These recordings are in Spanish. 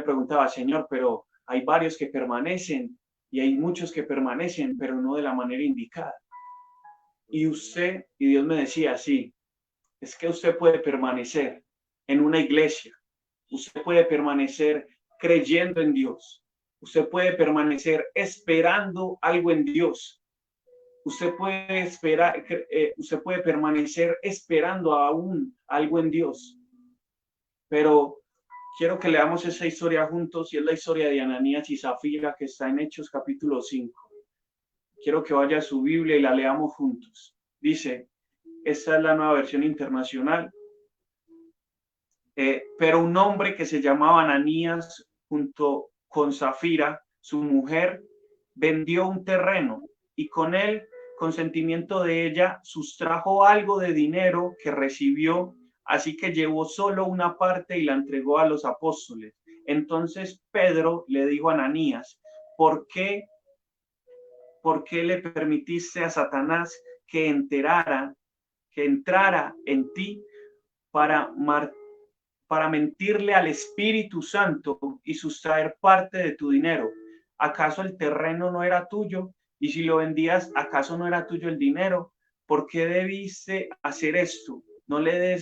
preguntaba, Señor, pero hay varios que permanecen y hay muchos que permanecen, pero no de la manera indicada. Y Dios me decía, sí, es que usted puede permanecer en una iglesia, usted puede permanecer creyendo en Dios, usted puede permanecer esperando algo en Dios, usted puede permanecer esperando aún algo en Dios. Pero quiero que leamos esa historia juntos, y es la historia de Ananías y Zafira, que está en Hechos capítulo 5. Quiero que vaya a su Biblia y la leamos juntos. Dice, esta es la Nueva Versión Internacional. Pero un hombre que se llamaba Ananías, junto con Zafira, su mujer, vendió un terreno y con el consentimiento de ella sustrajo algo de dinero que recibió, así que llevó solo una parte y la entregó a los apóstoles. Entonces Pedro le dijo a Ananías, ¿por qué le permitiste a Satanás que entrara en ti para mentirle al Espíritu Santo y sustraer parte de tu dinero? ¿Acaso el terreno no era tuyo? Y si lo vendías, ¿acaso no era tuyo el dinero? ¿Por qué debiste hacer esto? No le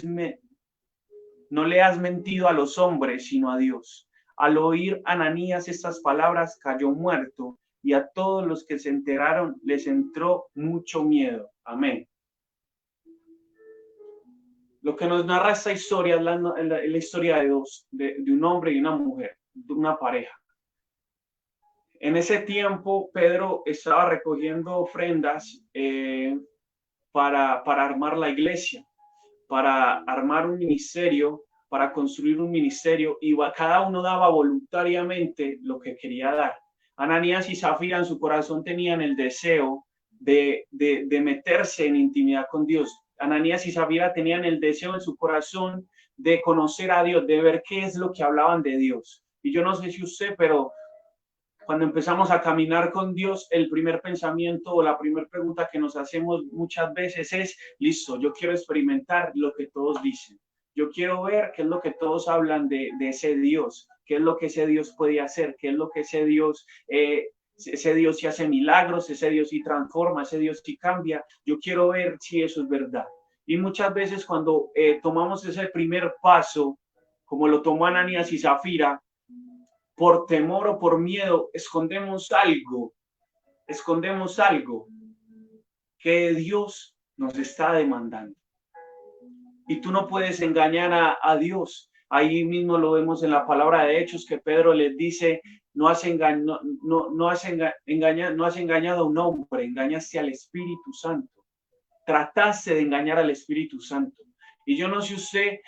has mentido a los hombres, sino a Dios. Al oír Ananías estas palabras, cayó muerto, y a todos los que se enteraron les entró mucho miedo. Amén. Lo que nos narra esta historia es la historia de un hombre y una mujer, de una pareja. En ese tiempo, Pedro estaba recogiendo ofrendas para armar la iglesia, para armar un ministerio, para construir un ministerio, y cada uno daba voluntariamente lo que quería dar. Ananías y Zafira en su corazón tenían el deseo de meterse en intimidad con Dios. Ananías y Zafira tenían el deseo en su corazón de conocer a Dios, de ver qué es lo que hablaban de Dios. Y yo no sé si usted, pero cuando empezamos a caminar con Dios, el primer pensamiento o la primera pregunta que nos hacemos muchas veces es, listo, yo quiero experimentar lo que todos dicen. Yo quiero ver qué es lo que todos hablan de ese Dios, qué es lo que ese Dios puede hacer, qué es lo que ese Dios sí hace milagros, ese Dios sí transforma, ese Dios sí cambia. Yo quiero ver si eso es verdad. Y muchas veces cuando tomamos ese primer paso, como lo tomó Ananías y Zafira, por temor o por miedo, escondemos algo que Dios nos está demandando. Y tú no puedes engañar a Dios. Ahí mismo lo vemos en la palabra de Hechos, que Pedro les dice, no has engañado a un hombre, engañaste al Espíritu Santo. Trataste de engañar al Espíritu Santo. Y yo no sé usted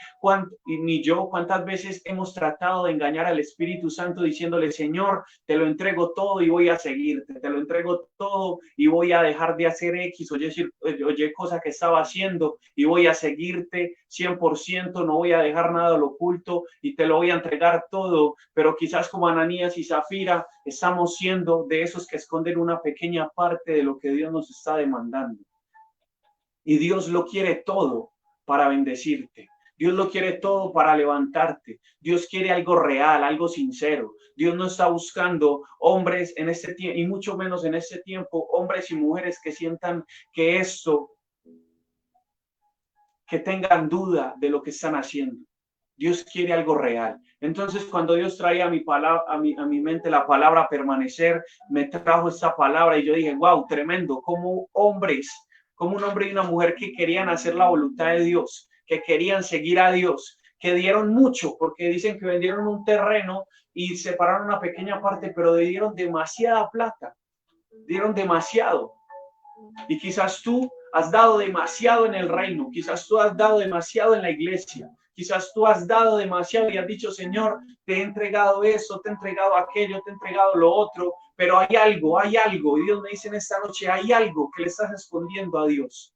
ni yo cuántas veces hemos tratado de engañar al Espíritu Santo diciéndole, Señor, te lo entrego todo y voy a seguirte, te lo entrego todo y voy a dejar de hacer X o Y cosa que estaba haciendo y voy a seguirte 100%, no voy a dejar nada al oculto y te lo voy a entregar todo. Pero quizás como Ananías y Zafira estamos siendo de esos que esconden una pequeña parte de lo que Dios nos está demandando. Y Dios lo quiere todo para bendecirte. Dios lo quiere todo para levantarte. Dios quiere algo real, algo sincero. Dios no está buscando hombres en este tiempo, y mucho menos en este tiempo, hombres y mujeres que sientan que que tengan duda de lo que están haciendo. Dios quiere algo real. Entonces, cuando Dios traía a mi mente la palabra permanecer, me trajo esta palabra y yo dije, wow, tremendo, como un hombre y una mujer que querían hacer la voluntad de Dios, que querían seguir a Dios, que dieron mucho, porque dicen que vendieron un terreno y separaron una pequeña parte, pero dieron demasiada plata, dieron demasiado. Y quizás tú has dado demasiado en el reino, quizás tú has dado demasiado en la iglesia, quizás tú has dado demasiado y has dicho, Señor, te he entregado eso, te he entregado aquello, te he entregado lo otro, pero hay algo, y Dios me dice en esta noche, hay algo que le estás escondiendo a Dios.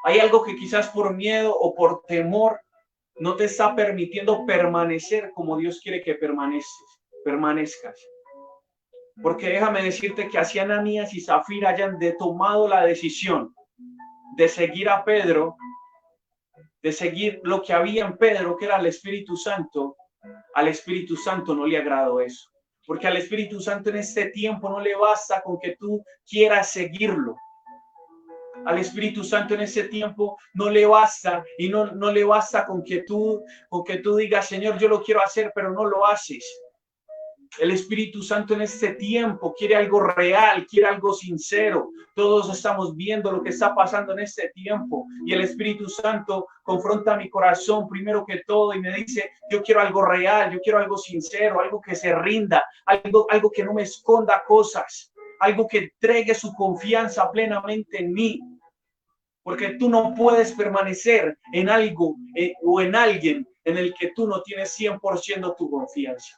Hay algo que quizás por miedo o por temor no te está permitiendo permanecer como Dios quiere que permanezcas. Porque déjame decirte que así Ananías y Zafira hayan tomado la decisión de seguir a Pedro, de seguir lo que había en Pedro, que era el Espíritu Santo, Al Espíritu Santo no le agradó eso, porque al Espíritu Santo en este tiempo no le basta con que tú quieras seguirlo. Al Espíritu Santo en ese tiempo no le basta, y no le basta con que tú digas, Señor, yo lo quiero hacer, pero no lo haces. El Espíritu Santo en este tiempo quiere algo real, quiere algo sincero. Todos estamos viendo lo que está pasando en este tiempo, y el Espíritu Santo confronta mi corazón primero que todo y me dice, yo quiero algo real, yo quiero algo sincero, algo que se rinda, algo que no me esconda cosas, algo que entregue su confianza plenamente en mí. Porque tú no puedes permanecer en algo o en alguien en el que tú no tienes 100% tu confianza.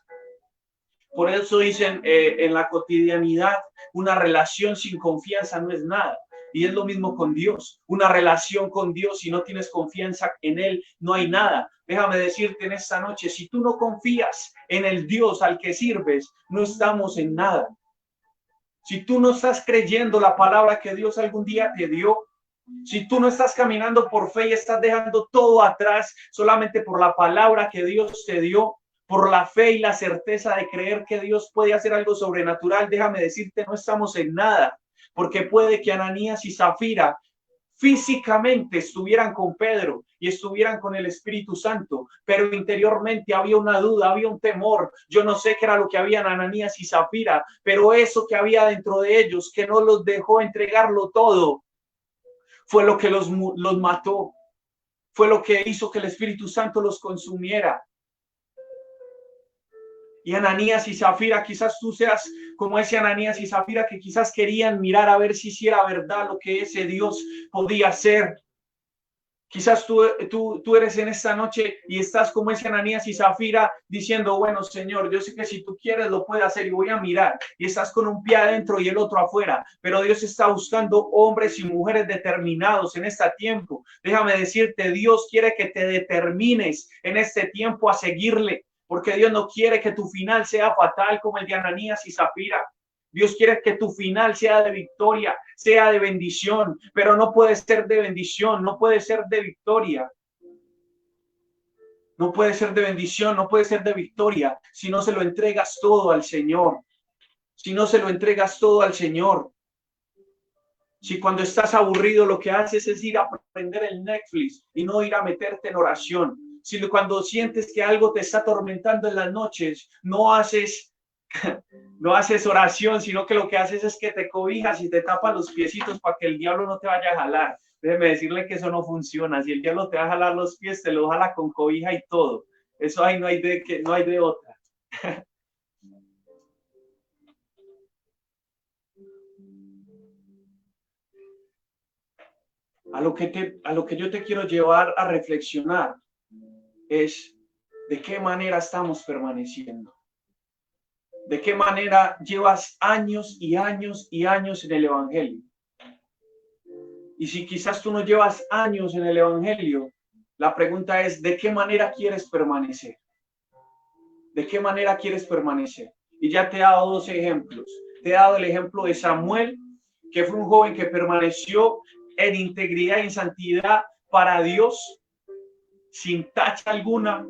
Por eso dicen en la cotidianidad, una relación sin confianza no es nada. Y es lo mismo con Dios. Una relación con Dios, si no tienes confianza en Él, no hay nada. Déjame decirte en esta noche, si tú no confías en el Dios al que sirves, no estamos en nada. Si tú no estás creyendo la palabra que Dios algún día te dio, si tú no estás caminando por fe y estás dejando todo atrás solamente por la palabra que Dios te dio, por la fe y la certeza de creer que Dios puede hacer algo sobrenatural, déjame decirte, no estamos en nada, porque puede que Ananías y Zafira físicamente estuvieran con Pedro y estuvieran con el Espíritu Santo, pero interiormente había una duda, había un temor. Yo no sé qué era lo que había en Ananías y Zafira, pero eso que había dentro de ellos, que no los dejó entregarlo todo, fue lo que los mató, fue lo que hizo que el Espíritu Santo los consumiera. Y Ananías y Zafira, quizás tú seas como ese Ananías y Zafira que quizás querían mirar a ver si era verdad lo que ese Dios podía hacer. Quizás tú eres en esta noche y estás como ese Ananías y Zafira diciendo, bueno, Señor, yo sé que si tú quieres lo puedes hacer y voy a mirar. Y estás con un pie adentro y el otro afuera. Pero Dios está buscando hombres y mujeres determinados en este tiempo. Déjame decirte, Dios quiere que te determines en este tiempo a seguirle. Porque Dios no quiere que tu final sea fatal como el de Ananías y Zafira. Dios quiere que tu final sea de victoria, sea de bendición, pero no puede ser de bendición, no puede ser de victoria. No puede ser de bendición, no puede ser de victoria si no se lo entregas todo al Señor. Si no se lo entregas todo al Señor. Si cuando estás aburrido lo que haces es ir a prender el Netflix y no ir a meterte en oración. Si cuando sientes que algo te está atormentando en las noches, no haces oración, sino que lo que haces es que te cobijas y te tapas los piecitos para que el diablo no te vaya a jalar. Déjeme decirle que eso no funciona. Si el diablo te va a jalar los pies, te lo jala con cobija y todo. Eso ahí no hay de otra. A lo que yo te quiero llevar a reflexionar es de qué manera estamos permaneciendo. ¿De qué manera llevas años y años y años en el Evangelio? Y si quizás tú no llevas años en el Evangelio, la pregunta es, ¿de qué manera quieres permanecer? ¿De qué manera quieres permanecer? Y ya te he dado dos ejemplos. Te he dado el ejemplo de Samuel, que fue un joven que permaneció en integridad y en santidad para Dios, sin tacha alguna.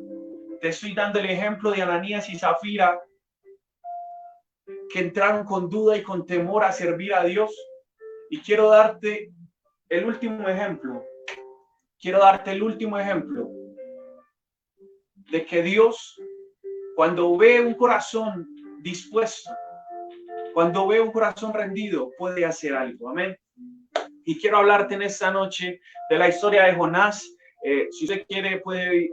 Te estoy dando el ejemplo de Ananías y Zafira, que entraron con duda y con temor a servir a Dios. Y quiero darte el último ejemplo. Quiero darte el último ejemplo de que Dios, cuando ve un corazón dispuesto, cuando ve un corazón rendido, puede hacer algo. Amén. Y quiero hablarte en esta noche de la historia de Jonás. Si usted quiere, puede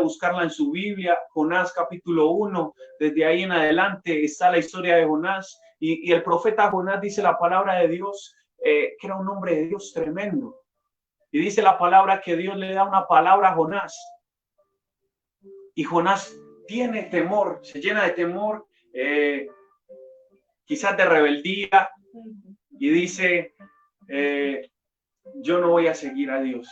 buscarla en su Biblia, Jonás capítulo 1. Desde ahí en adelante está la historia de Jonás. Y el profeta Jonás, dice la palabra de Dios, que era un hombre de Dios tremendo. Y dice la palabra que Dios le da una palabra a Jonás. Y Jonás tiene temor, se llena de temor, quizás de rebeldía, y dice, yo no voy a seguir a Dios.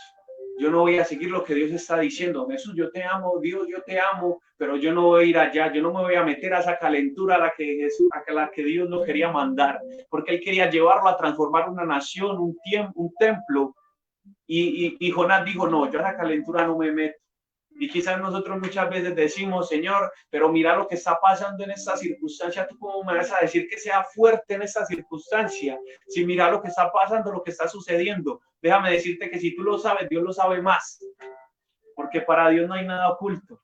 Yo no voy a seguir lo que Dios está diciendo. Jesús, yo te amo, Dios, yo te amo, pero yo no voy a ir allá. Yo no me voy a meter a esa calentura a la que Dios lo quería mandar, porque él quería llevarlo a transformar una nación, un templo. Y Jonás dijo, no, yo a la calentura no me meto. Y quizás nosotros muchas veces decimos, Señor, pero mira lo que está pasando en esta circunstancia, ¿tú cómo me vas a decir que sea fuerte en esta circunstancia? Si mira lo que está pasando, lo que está sucediendo, déjame decirte que si tú lo sabes, Dios lo sabe más, porque para Dios no hay nada oculto.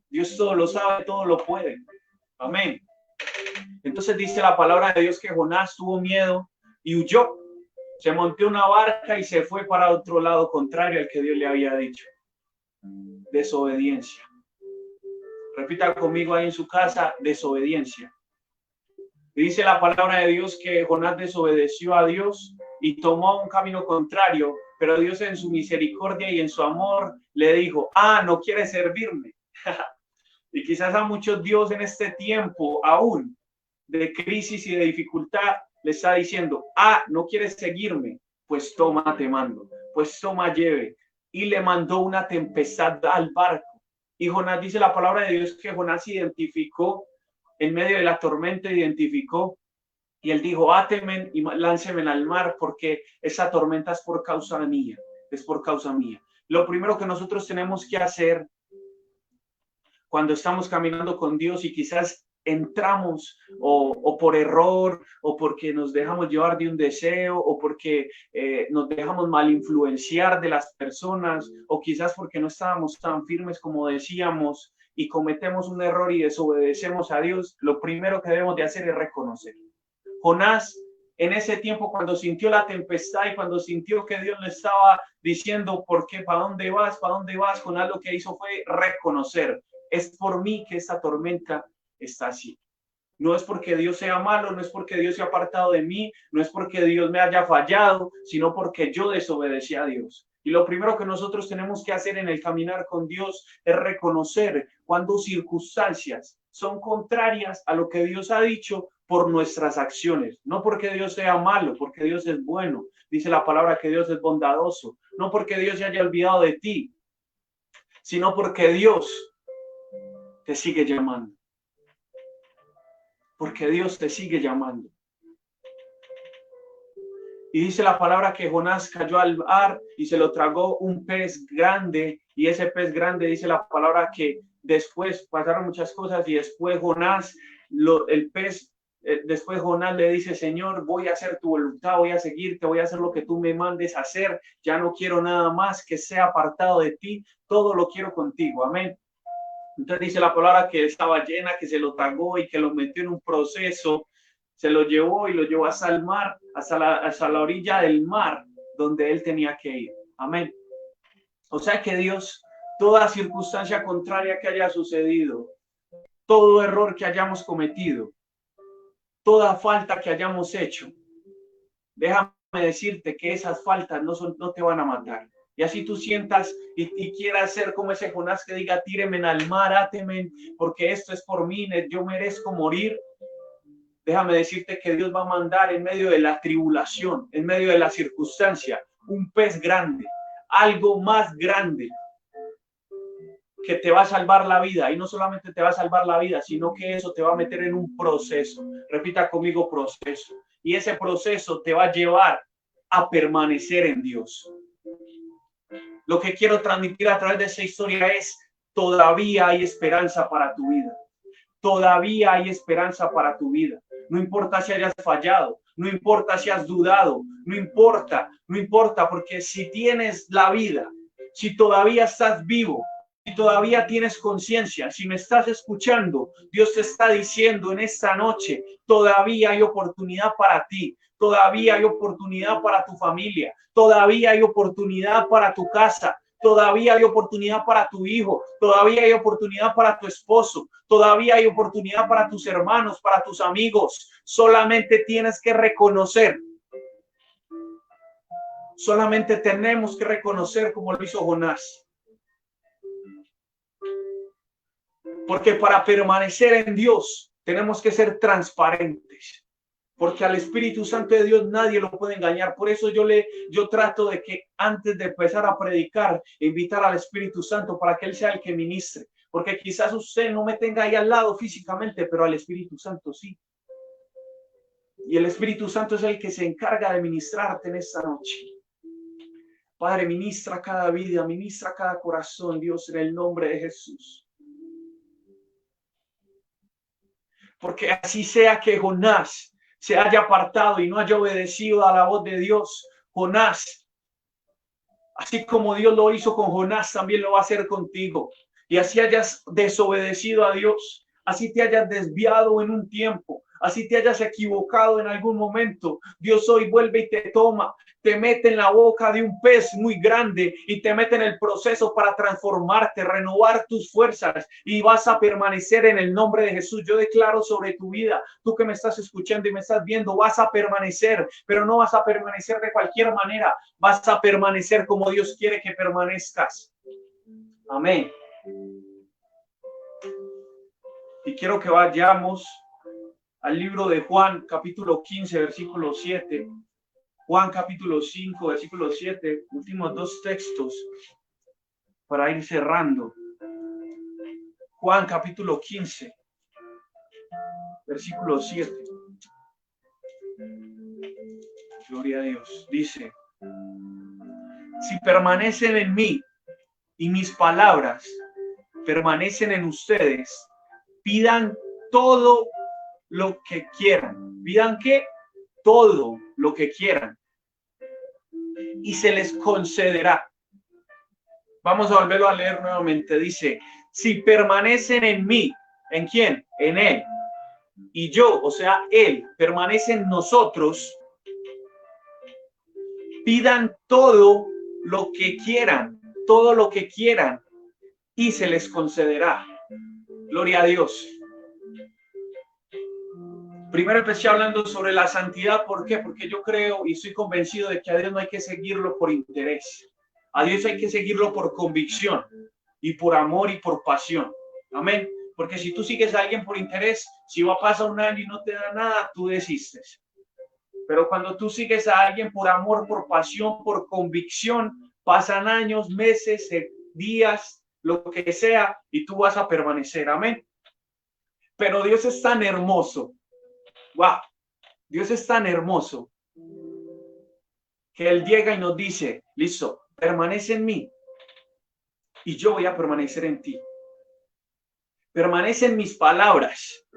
Dios todo lo sabe, todo lo puede. Amén. Entonces dice la palabra de Dios que Jonás tuvo miedo y huyó. Se montó una barca y se fue para otro lado contrario al que Dios le había dicho. Desobediencia. Repita conmigo ahí en su casa, desobediencia. Y dice la palabra de Dios que Jonás desobedeció a Dios y tomó un camino contrario, pero Dios en su misericordia y en su amor le dijo, no quieres servirme. Y quizás a muchos Dios en este tiempo aún de crisis y de dificultad le está diciendo, no quieres seguirme, pues toma, te mando, pues toma, lleve. Y le mandó una tempestad al barco. Y Jonás, dice la palabra de Dios que Jonás identificó en medio de la tormenta, identificó y él dijo, átenme y lánceme al mar porque esa tormenta es por causa mía, es por causa mía. Lo primero que nosotros tenemos que hacer cuando estamos caminando con Dios y quizás entramos o por error o porque nos dejamos llevar de un deseo o porque nos dejamos mal influenciar de las personas o quizás porque no estábamos tan firmes como decíamos y cometemos un error y desobedecemos a Dios, lo primero que debemos de hacer es reconocer. Jonás, en ese tiempo, cuando sintió la tempestad y cuando sintió que Dios le estaba diciendo, ¿por qué? ¿Para dónde vas? ¿Para dónde vas? Jonás lo que hizo fue reconocer. Es por mí que esta tormenta está así. No es porque Dios sea malo, no es porque Dios se ha apartado de mí, no es porque Dios me haya fallado, sino porque yo desobedecí a Dios. Y lo primero que nosotros tenemos que hacer en el caminar con Dios es reconocer cuando circunstancias son contrarias a lo que Dios ha dicho por nuestras acciones. No porque Dios sea malo, porque Dios es bueno. Dice la palabra que Dios es bondadoso. No porque Dios se haya olvidado de ti, sino porque Dios te sigue llamando. Porque Dios te sigue llamando. Y dice la palabra que Jonás cayó al mar y se lo tragó un pez grande. Y ese pez grande, dice la palabra que después pasaron muchas cosas y después Jonás, después Jonás le dice, Señor, voy a hacer tu voluntad, voy a seguirte, voy a hacer lo que tú me mandes a hacer. Ya no quiero nada más que sea apartado de ti, todo lo quiero contigo. Amén. Entonces dice la palabra que estaba llena, que se lo tragó y que lo metió en un proceso, se lo llevó y lo llevó hasta el mar, hasta la orilla del mar donde él tenía que ir. Amén. O sea que Dios, toda circunstancia contraria que haya sucedido, todo error que hayamos cometido, toda falta que hayamos hecho, déjame decirte que esas faltas no te van a matar. Y así tú sientas y quieras ser como ese Jonás que diga, tíreme al mar, áteme, porque esto es por mí, yo merezco morir. Déjame decirte que Dios va a mandar en medio de la tribulación, en medio de la circunstancia, un pez grande, algo más grande que te va a salvar la vida. Y no solamente te va a salvar la vida, sino que eso te va a meter en un proceso. Repita conmigo, proceso. Y ese proceso te va a llevar a permanecer en Dios. Lo que quiero transmitir a través de esa historia es, todavía hay esperanza para tu vida. Todavía hay esperanza para tu vida. No importa si hayas fallado, no importa si has dudado, no importa, porque si tienes la vida, si todavía estás vivo, si todavía tienes conciencia, si me estás escuchando, Dios te está diciendo en esta noche, todavía hay oportunidad para ti. Todavía hay oportunidad para tu familia, todavía hay oportunidad para tu casa, todavía hay oportunidad para tu hijo, todavía hay oportunidad para tu esposo, todavía hay oportunidad para tus hermanos, para tus amigos. Solamente tienes que reconocer. Solamente tenemos que reconocer como lo hizo Jonás. Porque para permanecer en Dios tenemos que ser transparentes. Porque al Espíritu Santo de Dios nadie lo puede engañar. Por eso yo trato de que antes de empezar a predicar, invitar al Espíritu Santo para que Él sea el que ministre. Porque quizás usted no me tenga ahí al lado físicamente, pero al Espíritu Santo sí. Y el Espíritu Santo es el que se encarga de ministrarte en esta noche. Padre, ministra cada vida, ministra cada corazón, Dios, en el nombre de Jesús. Porque así sea que Jonás se haya apartado y no haya obedecido a la voz de Dios, Jonás, así como Dios lo hizo con Jonás, también lo va a hacer contigo. Y así hayas desobedecido a Dios, así te hayas desviado en un tiempo, así te hayas equivocado en algún momento, Dios hoy vuelve y te toma, te mete en la boca de un pez muy grande y te mete en el proceso para transformarte, renovar tus fuerzas y vas a permanecer en el nombre de Jesús. Yo declaro sobre tu vida, tú que me estás escuchando y me estás viendo, vas a permanecer, pero no vas a permanecer de cualquier manera, vas a permanecer como Dios quiere que permanezcas. Amén. Y quiero que vayamos al libro de Juan, capítulo 15, versículo 7. Juan, capítulo 5, versículo 7. Últimos dos textos para ir cerrando. Juan, capítulo 15, versículo 7. Gloria a Dios. Dice: si permanecen en mí y mis palabras permanecen en ustedes, pidan todo lo que quieran. ¿Pidan qué? Todo lo que quieran y se les concederá. Vamos a volverlo a leer nuevamente. Dice: si permanecen en mí, ¿en quién? En él. Y yo, o sea, él, permanece en nosotros, pidan todo lo que quieran y se les concederá. Gloria a Dios. Primero empecé hablando sobre la santidad. ¿Por qué? Porque yo creo y estoy convencido de que a Dios no hay que seguirlo por interés. A Dios hay que seguirlo por convicción y por amor y por pasión. Amén. Porque si tú sigues a alguien por interés, si va a pasar un año y no te da nada, tú desistes. Pero cuando tú sigues a alguien por amor, por pasión, por convicción, pasan años, meses, días, lo que sea, y tú vas a permanecer. Amén. Pero Dios es tan hermoso. Wow. Dios es tan hermoso que Él llega y nos dice: listo, permanece en mí y yo voy a permanecer en ti. Permanece en mis palabras.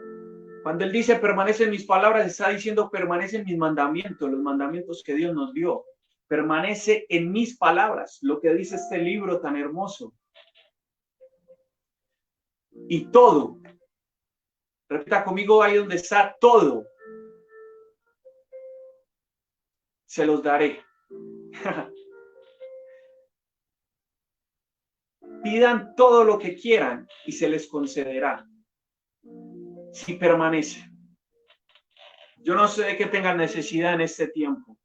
Cuando Él dice permanece en mis palabras, está diciendo permanece en mis mandamientos, los mandamientos que Dios nos dio. Permanece en mis palabras, lo que dice este libro tan hermoso. Y todo, repita conmigo ahí donde está todo, se los daré. Pidan todo lo que quieran y se les concederá. Si permanece. Yo no sé de qué tengan necesidad en este tiempo.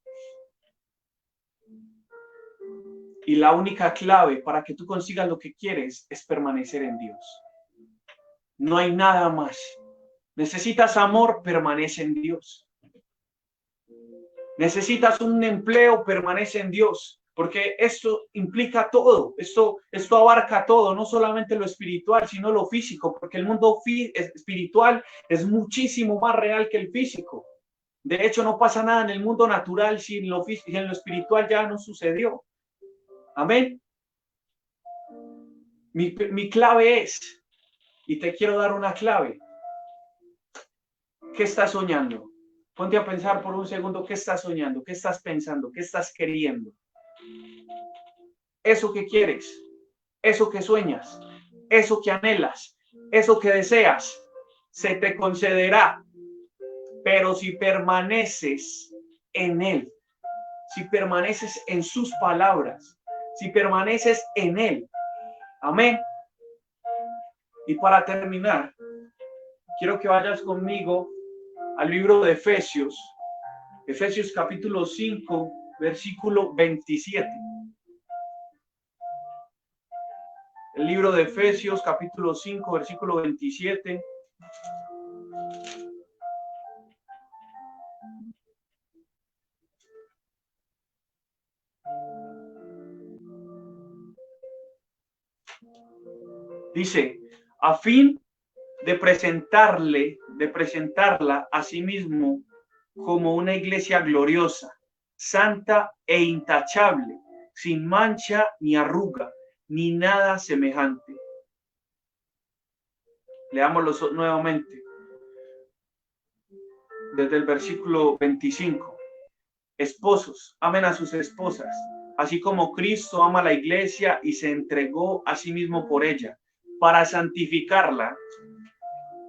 Y la única clave para que tú consigas lo que quieres es permanecer en Dios. No hay nada más. Necesitas amor, permanece en Dios. Necesitas un empleo, permanece en Dios. Porque esto implica todo, esto abarca todo, no solamente lo espiritual, sino lo físico, porque el mundo espiritual es muchísimo más real que el físico. De hecho, no pasa nada en el mundo natural si en lo físico, en lo espiritual ya no sucedió. Amén. Mi clave es, y te quiero dar una clave. ¿Qué estás soñando? Ponte a pensar por un segundo, ¿qué estás soñando? ¿Qué estás pensando? ¿Qué estás queriendo? Eso que quieres, eso que sueñas, eso que anhelas, eso que deseas, se te concederá. Pero si permaneces en Él, si permaneces en sus palabras, si permaneces en Él. Amén. Y para terminar, quiero que vayas conmigo al libro de Efesios, Efesios capítulo 5, versículo 27. El libro de Efesios, capítulo 5, versículo 27. Dice: a fin de presentarla a sí mismo como una iglesia gloriosa, santa e intachable, sin mancha ni arruga, ni nada semejante. Leámoslo nuevamente. Desde el versículo 25. Esposos, amen a sus esposas, así como Cristo ama a la iglesia y se entregó a sí mismo por ella, para santificarla.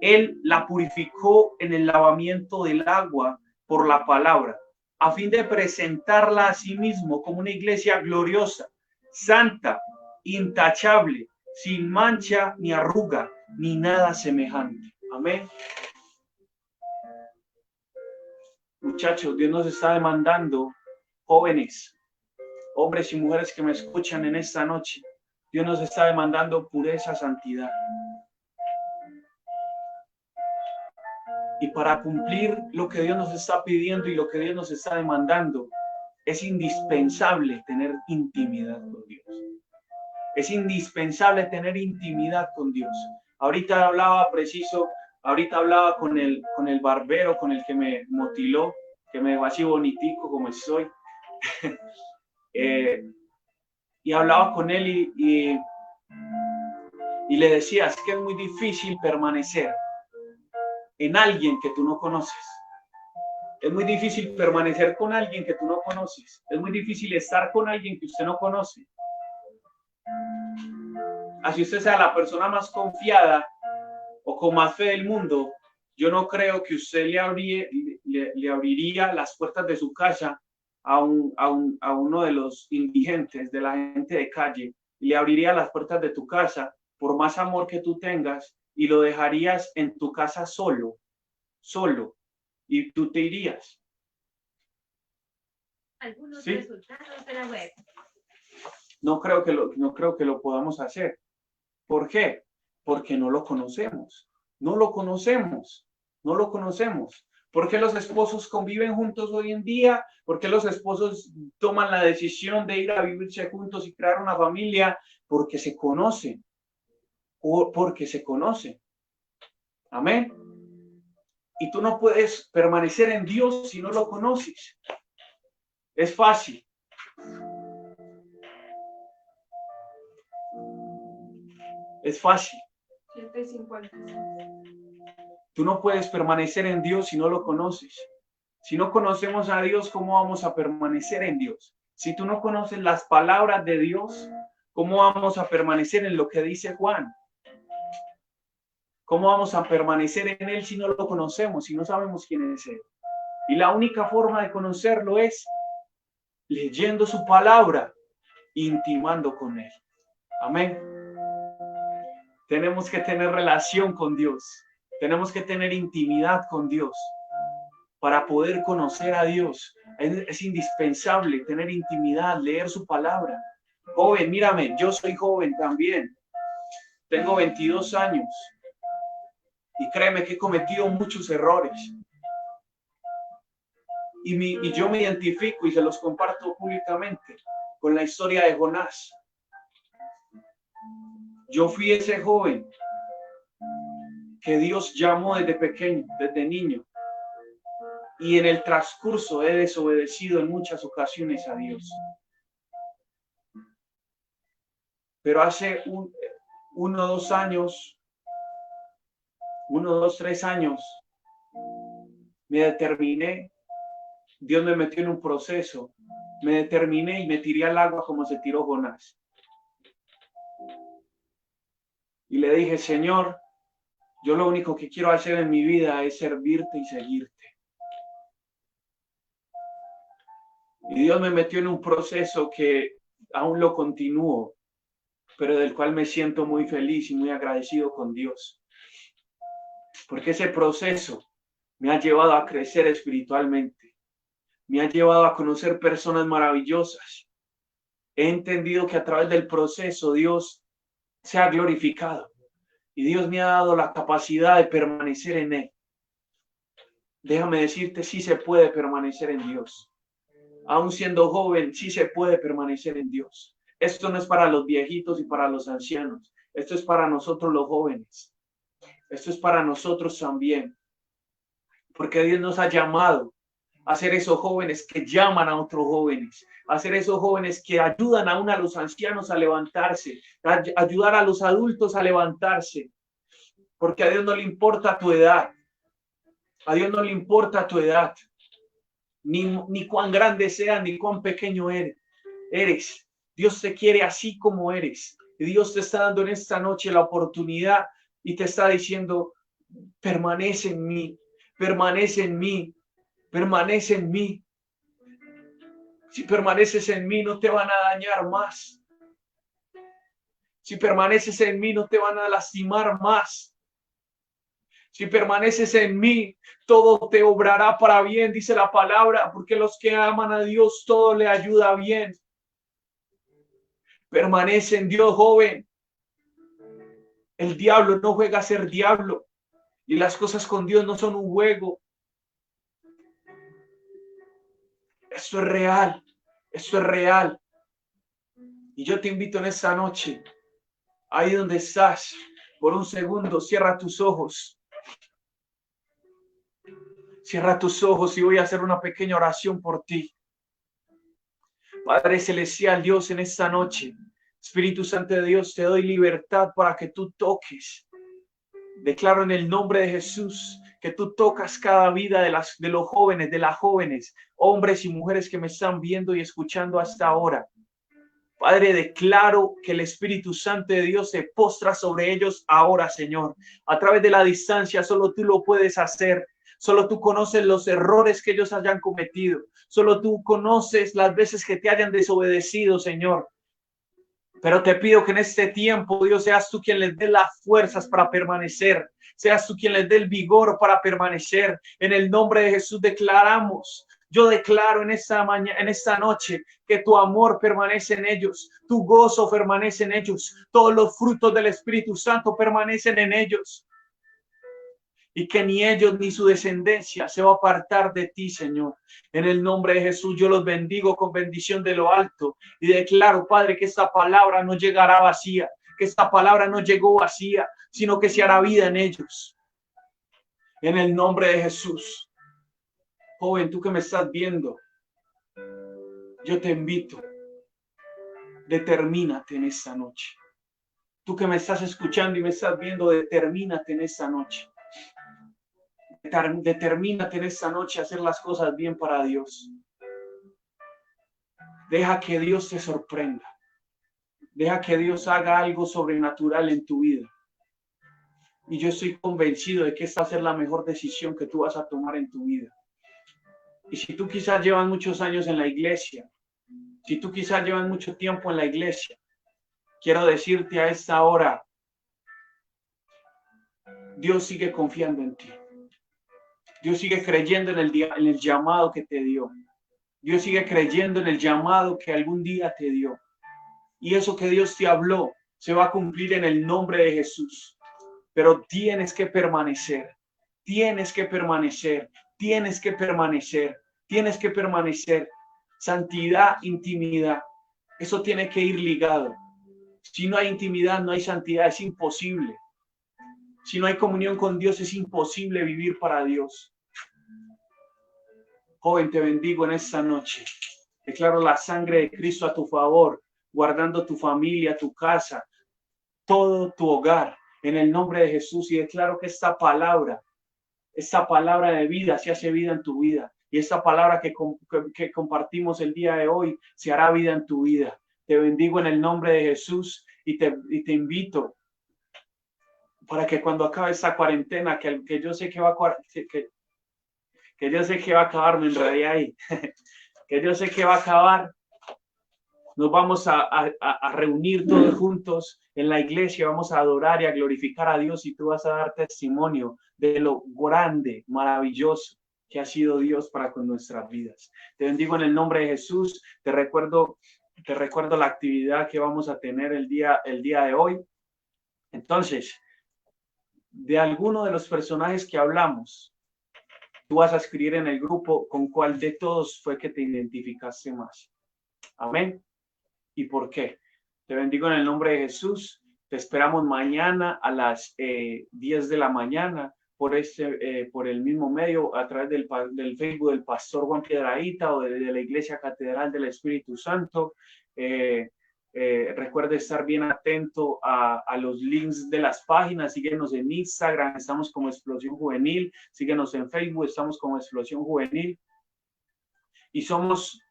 Él la purificó en el lavamiento del agua por la palabra, a fin de presentarla a sí mismo como una iglesia gloriosa, santa, intachable, sin mancha ni arruga, ni nada semejante. Amén. Muchachos, Dios nos está demandando, jóvenes, hombres y mujeres que me escuchan en esta noche, Dios nos está demandando pureza, santidad. Y para cumplir lo que Dios nos está pidiendo y lo que Dios nos está demandando, es indispensable tener intimidad con Dios. Es indispensable tener intimidad con Dios. Ahorita hablaba con el barbero, con el que me motiló, que me dejó así bonitico como estoy. Y hablaba con él y le decía, es que es muy difícil permanecer en alguien que tú no conoces. Es muy difícil permanecer con alguien que tú no conoces. Es muy difícil estar con alguien que usted no conoce. Así usted sea la persona más confiada o con más fe del mundo, yo no creo que usted le abriría las puertas de su casa a uno de los indigentes, de la gente de calle, y le abriría las puertas de tu casa por más amor que tú tengas y lo dejarías en tu casa solo, y tú te irías. Algunos ¿sí? Resultados de la web. No creo que lo podamos hacer. ¿Por qué? Porque no lo conocemos. No lo conocemos. ¿Por qué los esposos conviven juntos hoy en día? ¿Por qué los esposos toman la decisión de ir a vivirse juntos y crear una familia? Porque se conocen. Porque se conocen. Amén. Y tú no puedes permanecer en Dios si no lo conoces. Es fácil. Es fácil. 150. Tú no puedes permanecer en Dios si no lo conoces. Si no conocemos a Dios, ¿cómo vamos a permanecer en Dios? Si tú no conoces las palabras de Dios, ¿cómo vamos a permanecer en lo que dice Juan? ¿Cómo vamos a permanecer en Él si no lo conocemos, si no sabemos quién es Él? Y la única forma de conocerlo es leyendo su palabra, intimando con Él. Amén. Tenemos que tener relación con Dios. Tenemos que tener intimidad con Dios para poder conocer a Dios. Es indispensable tener intimidad, leer su palabra. Joven, mírame, yo soy joven también. Tengo 22 años. Y créeme que he cometido muchos errores. Y yo me identifico y se los comparto públicamente con la historia de Jonás. Yo fui ese joven que Dios llamó desde pequeño, desde niño. Y en el transcurso he desobedecido en muchas ocasiones a Dios. Pero hace 1, 2 años, 1, 2, 3 años, me determiné. Dios me metió en un proceso. Me determiné y me tiré al agua como se tiró Jonás. Y le dije, Señor, yo lo único que quiero hacer en mi vida es servirte y seguirte. Y Dios me metió en un proceso que aún lo continúo, pero del cual me siento muy feliz y muy agradecido con Dios. Porque ese proceso me ha llevado a crecer espiritualmente. Me ha llevado a conocer personas maravillosas. He entendido que a través del proceso Dios se ha glorificado. Y Dios me ha dado la capacidad de permanecer en Él. Déjame decirte, sí se puede permanecer en Dios. Aún siendo joven, sí se puede permanecer en Dios. Esto no es para los viejitos y para los ancianos. Esto es para nosotros los jóvenes. Esto es para nosotros también. Porque Dios nos ha llamado a ser esos jóvenes que llaman a otros jóvenes, a ser esos jóvenes que ayudan aún a los ancianos a levantarse, a ayudar a los adultos a levantarse, porque a Dios no le importa tu edad, a Dios no le importa tu edad, ni cuán grande seas, ni cuán pequeño eres. Dios te quiere así como eres. Y Dios te está dando en esta noche la oportunidad y te está diciendo, permanece en mí, permanece en mí, permanece en mí. Si permaneces en mí, no te van a dañar más. Si permaneces en mí, no te van a lastimar más. Si permaneces en mí, todo te obrará para bien, dice la palabra, porque los que aman a Dios, todo le ayuda bien. Permanece en Dios, joven. El diablo no juega a ser diablo y las cosas con Dios no son un juego. Esto es real, esto es real. Y yo te invito en esta noche, ahí donde estás, por un segundo, cierra tus ojos. Cierra tus ojos y voy a hacer una pequeña oración por ti. Padre Celestial, Dios, en esta noche, Espíritu Santo de Dios, te doy libertad para que tú toques. Declaro en el nombre de Jesús que tú tocas cada vida de los jóvenes, de las jóvenes, hombres y mujeres que me están viendo y escuchando hasta ahora. Padre, declaro que el Espíritu Santo de Dios se postra sobre ellos ahora, Señor. A través de la distancia, solo tú lo puedes hacer. Solo tú conoces los errores que ellos hayan cometido. Solo tú conoces las veces que te hayan desobedecido, Señor. Pero te pido que en este tiempo, Dios, seas tú quien les dé las fuerzas para permanecer. Seas tú quien les dé el vigor para permanecer. En el nombre de Jesús declaramos. Yo declaro en esta mañana, en esta noche, que tu amor permanece en ellos, tu gozo permanece en ellos, todos los frutos del Espíritu Santo permanecen en ellos. Y que ni ellos ni su descendencia se va a apartar de ti, Señor. En el nombre de Jesús yo los bendigo con bendición de lo alto y declaro, Padre, que esta palabra no llegará vacía, que esta palabra no llegó vacía, sino que se hará vida en ellos. En el nombre de Jesús. Joven, tú que me estás viendo, yo te invito, determínate en esta noche. Tú que me estás escuchando y me estás viendo, determínate en esta noche. Determínate en esta noche a hacer las cosas bien para Dios. Deja que Dios te sorprenda. Deja que Dios haga algo sobrenatural en tu vida. Y yo estoy convencido de que esta va a ser la mejor decisión que tú vas a tomar en tu vida. Y si tú quizás llevas muchos años en la iglesia, si tú quizás llevas mucho tiempo en la iglesia, quiero decirte a esta hora, Dios sigue confiando en ti. Dios sigue creyendo en el llamado que te dio. Dios sigue creyendo en el llamado que algún día te dio. Y eso que Dios te habló se va a cumplir en el nombre de Jesús. Pero tienes que permanecer. Tienes que permanecer. Tienes que permanecer. Tienes que permanecer. Santidad, intimidad. Eso tiene que ir ligado. Si no hay intimidad, no hay santidad. Es imposible. Si no hay comunión con Dios, es imposible vivir para Dios. Joven, te bendigo en esta noche. Declaro la sangre de Cristo a tu favor, guardando tu familia, tu casa, todo tu hogar, en el nombre de Jesús. Y declaro que esta palabra de vida se hace vida en tu vida. Y esta palabra que compartimos el día de hoy se hará vida en tu vida. Te bendigo en el nombre de Jesús y te invito para que cuando acabe esta cuarentena, que yo sé que va a que yo sé que va a acabar, me enredé ahí, que yo sé que va a acabar, nos vamos a reunir todos juntos en la iglesia, vamos a adorar y a glorificar a Dios y tú vas a dar testimonio de lo grande, maravilloso que ha sido Dios para con nuestras vidas. Te bendigo en el nombre de Jesús, te recuerdo la actividad que vamos a tener el día de hoy. Entonces, de alguno de los personajes que hablamos, tú vas a escribir en el grupo con cuál de todos fue que te identificaste más. Amén. ¿Y por qué? Te bendigo en el nombre de Jesús. Te esperamos mañana a las 10 de la mañana por el mismo medio, a través del Facebook del Pastor Juan Piedrahíta o de la Iglesia Catedral del Espíritu Santo. Recuerde estar bien atento a los links de las páginas. Síguenos en Instagram, estamos como Explosión Juvenil. Síguenos en Facebook, estamos como Explosión Juvenil. Y somos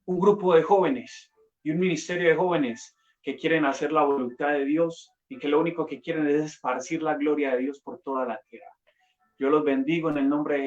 un grupo de jóvenes y un ministerio de jóvenes que quieren hacer la voluntad de Dios y que lo único que quieren es esparcir la gloria de Dios por toda la tierra. Yo los bendigo en el nombre de